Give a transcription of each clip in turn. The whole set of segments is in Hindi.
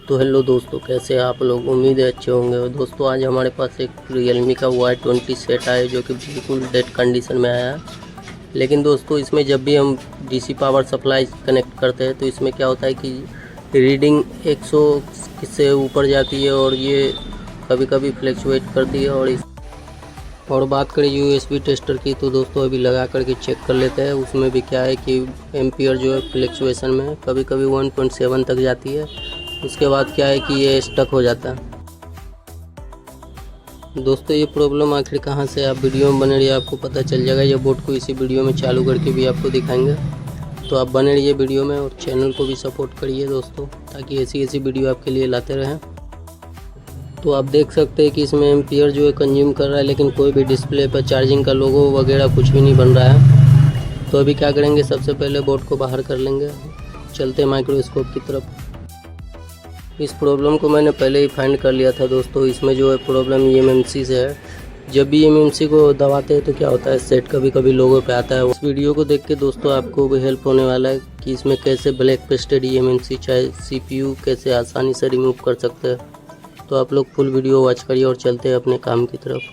तो हेलो दोस्तों, कैसे हैं आप लोग। उम्मीद है अच्छे होंगे। और दोस्तों आज हमारे पास एक Realme का Y20 सेट आया जो कि बिल्कुल डेड कंडीशन में आया है। लेकिन दोस्तों इसमें जब भी हम डीसी पावर सप्लाई कनेक्ट करते हैं तो इसमें क्या होता है कि रीडिंग 100 से ऊपर जाती है और ये कभी कभी फ्लैक्चुएट करती है। और बात करें USB टेस्टर की तो दोस्तों अभी लगा करके चेक कर लेते हैं। उसमें भी क्या है कि एम्पियर जो है फ्लैक्चुएशन में कभी कभी 1.7 तक जाती है। उसके बाद क्या है कि ये स्टक हो जाता है। दोस्तों ये प्रॉब्लम आखिर कहाँ से, आप वीडियो में बने रहिए, आपको पता चल जाएगा। ये बोर्ड को इसी वीडियो में चालू करके भी आपको दिखाएंगे, तो आप बने रहिए वीडियो में और चैनल को भी सपोर्ट करिए दोस्तों, ताकि ऐसी वीडियो आपके लिए लाते रहें। तो आप देख सकते हैं कि इसमें एम्पियर जो है कंज्यूम कर रहा है, लेकिन कोई भी डिस्प्ले पर चार्जिंग का लोगो वगैरह कुछ भी नहीं बन रहा है। तो अभी क्या करेंगे, सबसे पहले बोर्ड को बाहर कर लेंगे। चलते माइक्रोस्कोप की तरफ। इस प्रॉब्लम को मैंने पहले ही फाइंड कर लिया था दोस्तों। इसमें जो है प्रॉब्लम MMC से है। जब भी MMC को दबाते हैं तो क्या होता है, सेट कभी कभी लोगो पे आता है। उस वीडियो को देख के दोस्तों आपको भी हेल्प होने वाला है कि इसमें कैसे ब्लैक पेस्टेड MMC चाहे CPU कैसे आसानी से रिमूव कर सकते हैं। तो आप लोग फुल वीडियो वॉच करिए और चलते हैं अपने काम की तरफ।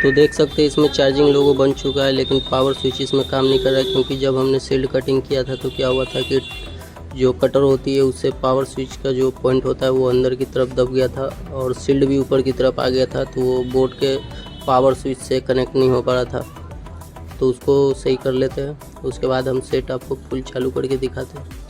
तो देख सकते हैं इसमें चार्जिंग लोगो बन चुका है, लेकिन पावर स्विच इसमें काम नहीं कर रहा है, क्योंकि जब हमने शील्ड कटिंग किया था तो क्या हुआ था कि जो कटर होती है उससे पावर स्विच का जो पॉइंट होता है वो अंदर की तरफ दब गया था और शील्ड भी ऊपर की तरफ आ गया था, तो वो बोर्ड के पावर स्विच से कनेक्ट नहीं हो पा रहा था। तो उसको सही कर लेते हैं, उसके बाद हम सेट आपको फुल चालू करके दिखाते हैं।